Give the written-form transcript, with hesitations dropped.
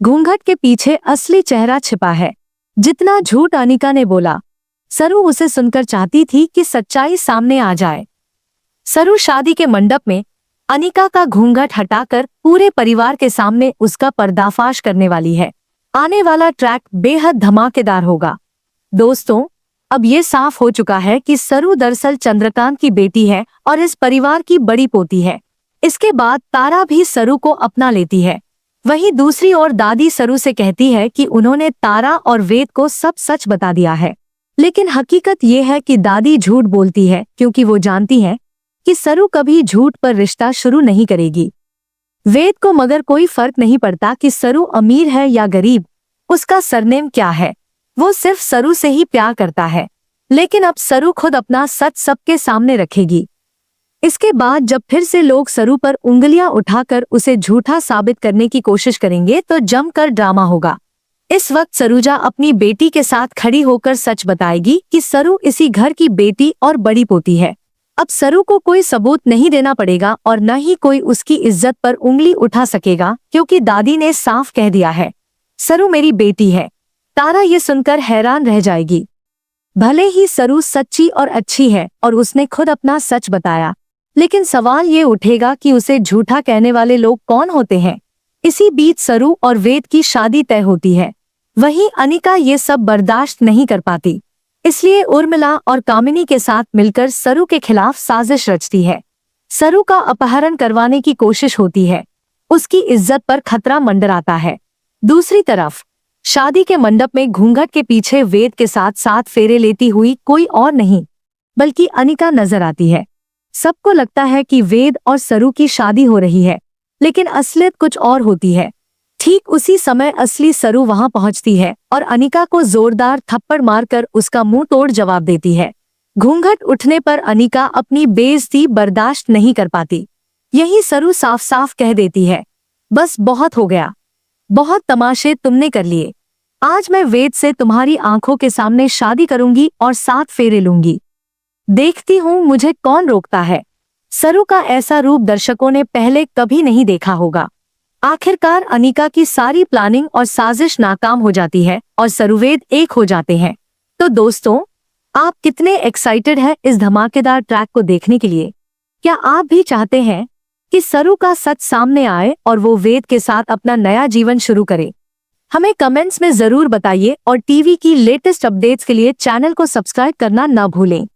घूंघट के पीछे असली चेहरा छिपा है। जितना झूठ अनिका ने बोला, सरू उसे सुनकर चाहती थी कि सच्चाई सामने आ जाए। सरू शादी के मंडप में अनिका का घूंघट हटाकर पूरे परिवार के सामने उसका पर्दाफाश करने वाली है। आने वाला ट्रैक बेहद धमाकेदार होगा। दोस्तों, अब ये साफ हो चुका है कि सरू दरअसल चंद्रकांत की बेटी है और इस परिवार की बड़ी पोती है। इसके बाद तारा भी सरू को अपना लेती है। वहीं दूसरी ओर दादी सरू से कहती है कि उन्होंने तारा और वेद को सब सच बता दिया है। लेकिन हकीकत ये है कि दादी झूठ बोलती है क्योंकि वो जानती है कि सरू कभी झूठ पर रिश्ता शुरू नहीं करेगी। वेद को मगर कोई फर्क नहीं पड़ता कि सरू अमीर है या गरीब, उसका सरनेम क्या है, वो सिर्फ सरू से ही प्यार करता है। लेकिन अब सरू खुद अपना सच सबके सामने रखेगी। इसके बाद जब फिर से लोग सरू पर उंगलियां उठाकर उसे झूठा साबित करने की कोशिश करेंगे तो जमकर ड्रामा होगा। इस वक्त सरूजा अपनी बेटी के साथ खड़ी होकर सच बताएगी कि सरू इसी घर की बेटी और बड़ी पोती है। अब सरू को कोई सबूत नहीं देना पड़ेगा और न ही कोई उसकी इज्जत पर उंगली उठा सकेगा, क्योंकि दादी ने साफ कह दिया है, सरू मेरी बेटी है। तारा ये सुनकर हैरान रह जाएगी। भले ही सरू सच्ची और अच्छी है और उसने खुद अपना सच बताया, लेकिन सवाल ये उठेगा कि उसे झूठा कहने वाले लोग कौन होते हैं। इसी बीच सरू और वेद की शादी तय होती है। वहीं अनिका ये सब बर्दाश्त नहीं कर पाती, इसलिए उर्मिला और कामिनी के साथ मिलकर सरू के खिलाफ साजिश रचती है। सरू का अपहरण करवाने की कोशिश होती है। उसकी इज्जत पर खतरा मंडराता है। दूसरी तरफ शादी के मंडप में घूंघट के पीछे वेद के साथ साथ फेरे लेती हुई कोई और नहीं बल्कि अनिका नजर आती है। सबको लगता है कि वेद और सरू की शादी हो रही है, लेकिन असलियत कुछ और होती है। ठीक उसी समय असली सरू वहां पहुंचती है और अनिका को जोरदार थप्पड़ मारकर उसका मुंह तोड़ जवाब देती है। घूंघट उठने पर अनिका अपनी बेइज्जती बर्दाश्त नहीं कर पाती। यही सरू साफ साफ कह देती है, बस बहुत हो गया, बहुत तमाशे तुमने कर लिए। आज मैं वेद से तुम्हारी आंखों के सामने शादी करूंगी और 7 फेरे लूंगी। देखती हूँ मुझे कौन रोकता है। सरू का ऐसा रूप दर्शकों ने पहले कभी नहीं देखा होगा। आखिरकार अनिका की सारी प्लानिंग और साजिश नाकाम हो जाती है और सरूवेद एक हो जाते हैं। तो दोस्तों, आप कितने एक्साइटेड हैं इस धमाकेदार ट्रैक को देखने के लिए? क्या आप भी चाहते हैं कि सरू का सच सामने आए और वो वेद के साथ अपना नया जीवन शुरू करे? हमें कमेंट्स में जरूर बताइए और टीवी की लेटेस्ट अपडेट्स के लिए चैनल को सब्सक्राइब करना न भूलें।